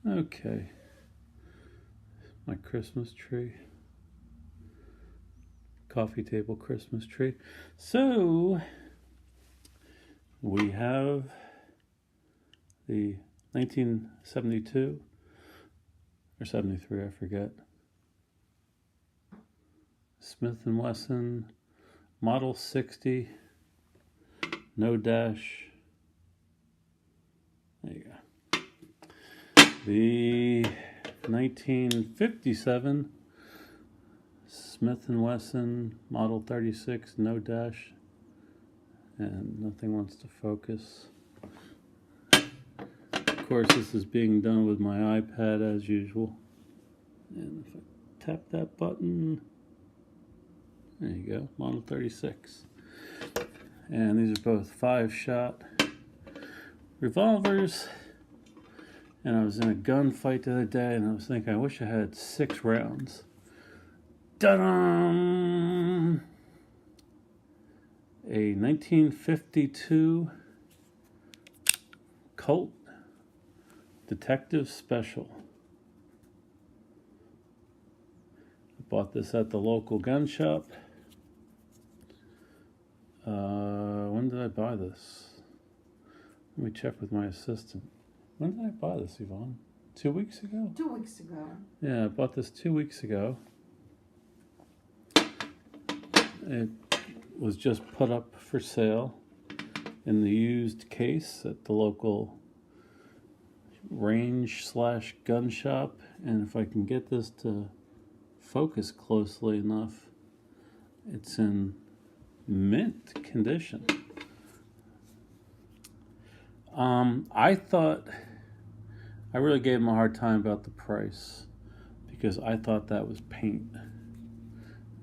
Okay, my Christmas tree, coffee table Christmas tree. So we have the 1972 or 73, I forget, Smith & Wesson Model 60, no dash. There you go. The 1957 Smith & Wesson Model 36, no dash, and nothing wants to focus. Of course, this is being done with my iPad as usual. And if I tap that button, there you go, Model 36. And these are both 5-shot revolvers. And I was in a gunfight the other day, and I was thinking, I wish I had 6 rounds. Ta-da! A 1952 Colt Detective Special. I bought this at the local gun shop. When did I buy this? Let me check with my assistant. When did I buy this, Yvonne? 2 weeks ago? 2 weeks ago. Yeah, I bought this 2 weeks ago. It was just put up for sale in the used case at the local range/gun shop. And if I can get this to focus closely enough, it's in mint condition. I really gave him a hard time about the price because I thought that was paint.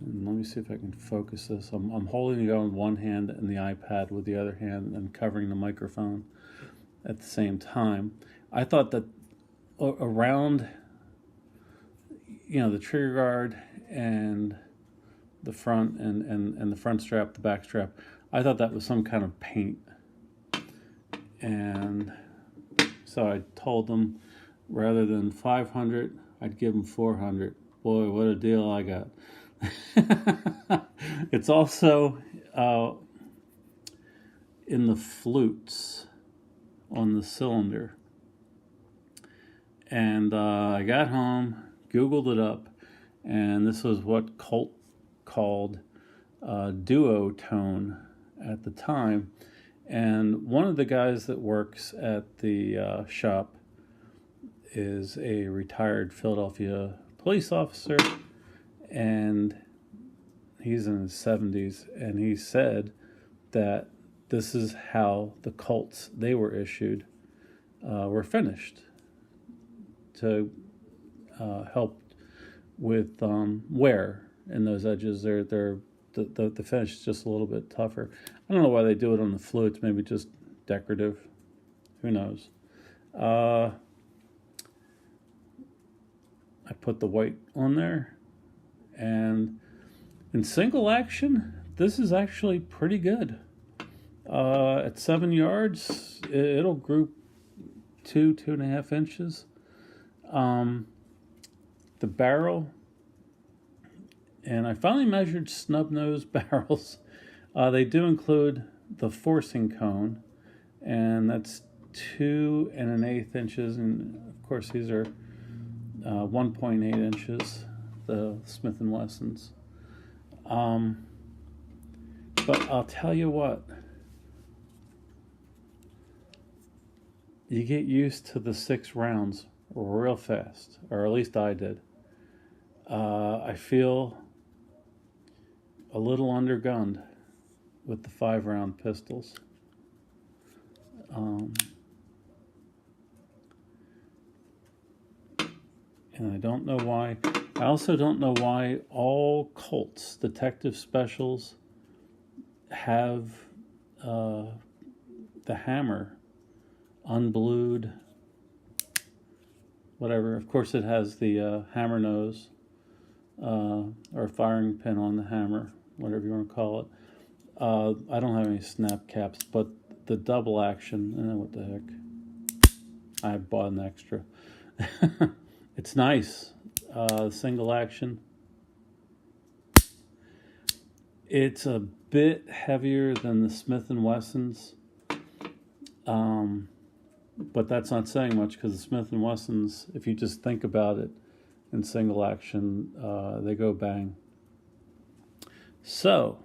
And let me see if I can focus this. I'm holding it on one hand and the iPad with the other hand and covering the microphone at the same time. I thought that around, the trigger guard and the front and the front strap, the back strap, I thought that was some kind of paint. And so I told them rather than 500, I'd give them 400. Boy, what a deal I got. It's also in the flutes on the cylinder. And I got home, Googled it up, and this was what Colt called duotone at the time. And one of the guys that works at the shop is a retired Philadelphia police officer, and he's in his 70s, and he said that this is how the Colts they were issued were finished to help with wear in those edges. The finish is just a little bit tougher. I don't know why they do it on the flutes. Maybe just decorative. Who knows? I put the white on there, and in single action, this is actually pretty good. At 7 yards, it'll group 2.5 inches. The barrel, and I finally measured snub nose barrels. They do include the forcing cone, and that's 2 1/8 inches, and of course these are 1.8 inches, the Smith & Wessons. But I'll tell you what, you get used to the 6 rounds real fast, or at least I did. I feel a little undergunned with the 5-round pistols. And I don't know why. I also don't know why all Colts detective specials have the hammer unblued, whatever. Of course, it has the hammer nose or firing pin on the hammer, whatever you want to call it. I don't have any snap caps, but the double action, what the heck? I bought an extra. It's nice. Single action. It's a bit heavier than the Smith & Wessons. But that's not saying much because the Smith & Wessons, if you just think about it in single action, they go bang. So,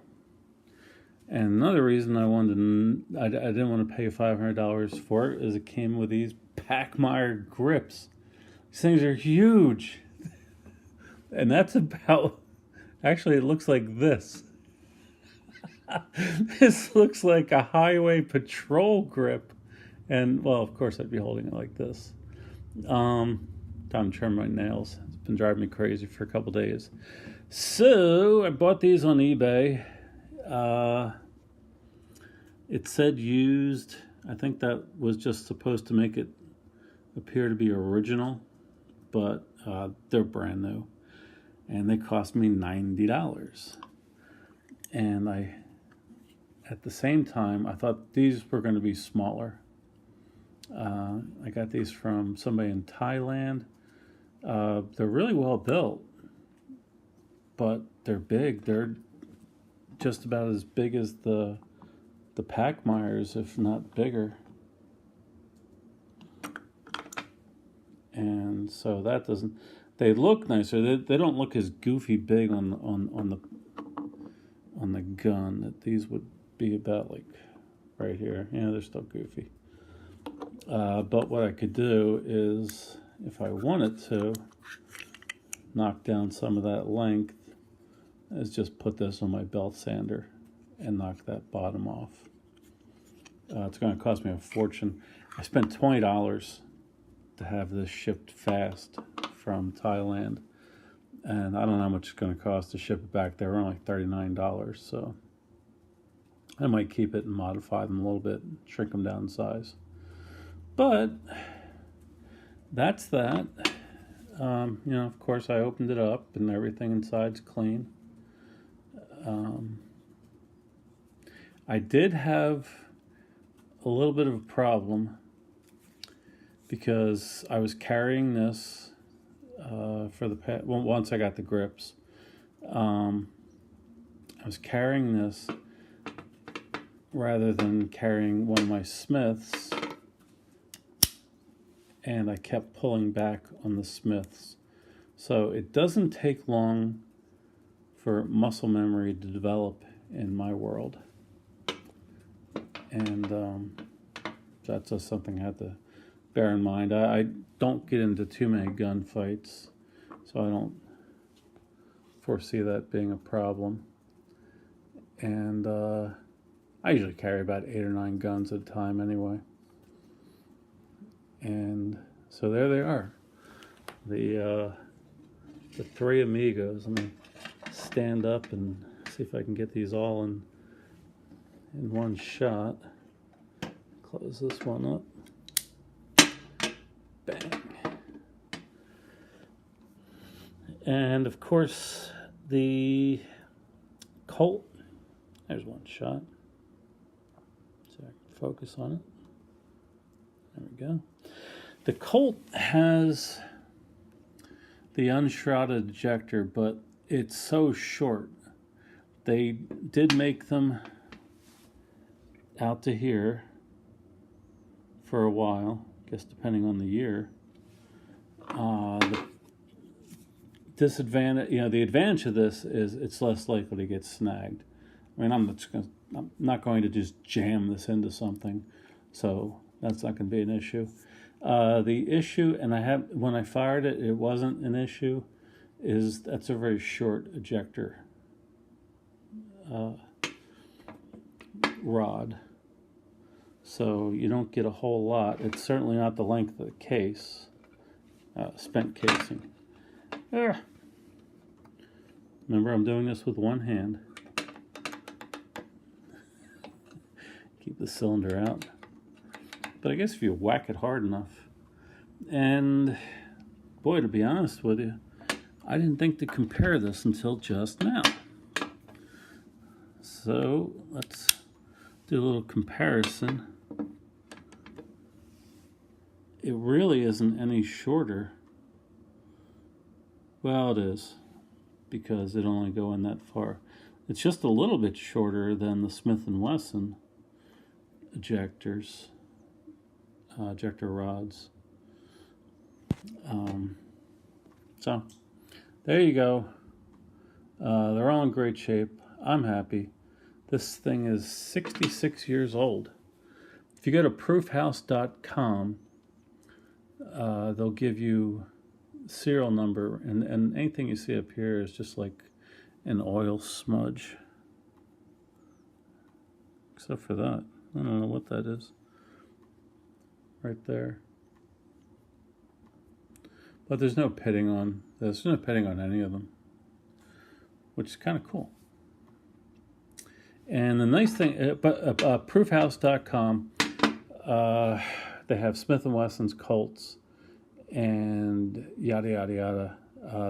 and another reason I didn't want to pay $500 for it is it came with these Packmeyer grips. These things are huge. And that's about, actually it looks like this. This looks like a highway patrol grip. And, well, of course I'd be holding it like this. Time to trim my nails. It's been driving me crazy for a couple days. So, I bought these on eBay. It said used. I think that was just supposed to make it appear to be original. But they're brand new. And they cost me $90. And at the same time, I thought these were going to be smaller. I got these from somebody in Thailand. They're really well built, but they're big. They're just about as big as the Packmeyers, if not bigger. And so that doesn't. They look nicer. They don't look as goofy big on the gun that these would be about, like right here. Yeah, they're still goofy. But what I could do is, if I wanted to knock down some of that length, is just put this on my belt sander and knock that bottom off. It's going to cost me a fortune. I spent $20 to have this shipped fast from Thailand, and I don't know how much it's going to cost to ship it back. They were only $39, so I might keep it and modify them a little bit, shrink them down in size. But that's that. Of course, I opened it up and everything inside's clean. I did have a little bit of a problem because I was carrying this once I got the grips. I was carrying this rather than carrying one of my Smiths, and I kept pulling back on the Smiths. So it doesn't take long for muscle memory to develop in my world. And that's just something I had to bear in mind. I don't get into too many gunfights, so I don't foresee that being a problem. And I usually carry about 8 or 9 guns at a time anyway. And so there they are, the 3 Amigos. Let me stand up and see if I can get these all in one shot. Close this one up. Bang. And of course the Colt. There's one shot. So I can focus on it. There we go. The Colt has the unshrouded ejector, but it's so short. They did make them out to here for a while, I guess depending on the year. The disadvantage, the advantage of this is it's less likely to get snagged. I mean, I'm not going to just jam this into something, so that's not going to be an issue. The issue, and when I fired it, it wasn't an issue, is that's a very short ejector rod. So you don't get a whole lot. It's certainly not the length of the case, spent casing. Remember, I'm doing this with one hand. Keep the cylinder out. But I guess if you whack it hard enough. And boy, to be honest with you, I didn't think to compare this until just now. So let's do a little comparison. it really isn't any shorter. Well, it is, because it only go in that far. It's just a little bit shorter than the Smith & Wesson ejector rods. So there you go. They're all in great shape. I'm happy. This thing is 66 years old. If you go to proofhouse.com, they'll give you serial number, and anything you see up here is just like an oil smudge. Except for that. I don't know what that is. Right there. But there's no pitting on this. There's no pitting on any of them, which is kind of cool. And the nice thing, proofhouse.com, they have Smith & Wesson's, Colts, and yada, yada, yada,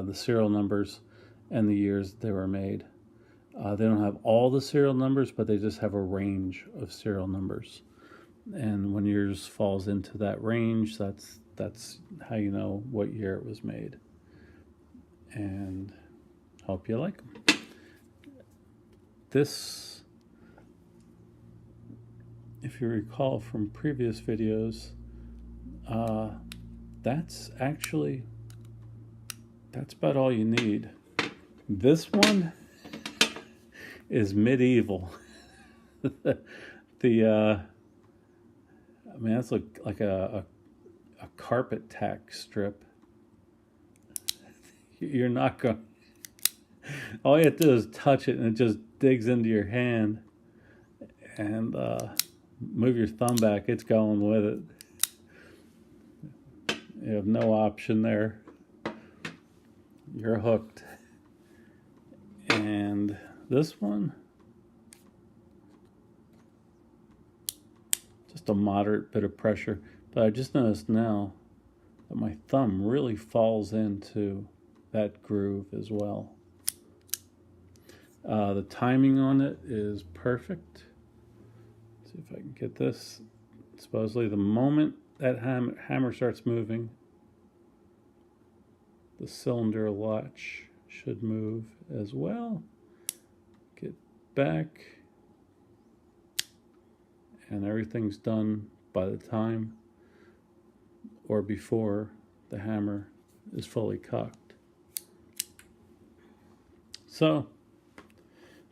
the serial numbers and the years they were made. They don't have all the serial numbers, but they just have a range of serial numbers. And when yours falls into that range, that's how you know what year it was made. And hope you like them. This, if you recall from previous videos, that's about all you need. This one is medieval. That's like a carpet tack strip. You're not going. All you have to do is touch it, and it just digs into your hand. And move your thumb back; it's going with it. You have no option there. You're hooked. And this one, just a moderate bit of pressure. But I just noticed now that my thumb really falls into that groove as well. The timing on it is perfect. Let's see if I can get this. Supposedly the moment that hammer starts moving, the cylinder latch should move as well. Get back, and everything's done by the time or before the hammer is fully cocked. So,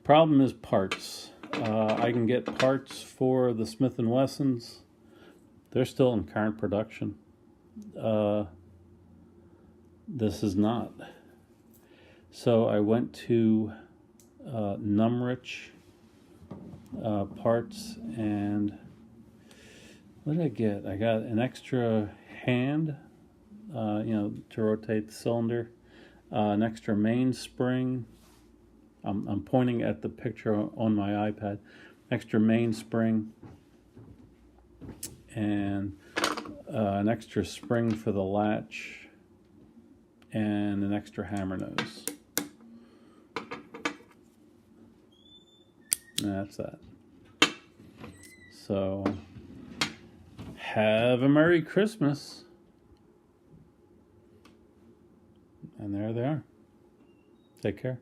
problem is parts. I can get parts for the Smith & Wessons. They're still in current production. This is not. So I went to Numrich parts, and what did I get? I got an extra hand, to rotate the cylinder, an extra mainspring. I'm pointing at the picture on my iPad. Extra mainspring, and an extra spring for the latch, and an extra hammer nose. And that's that. So, have a Merry Christmas. And there they are. Take care.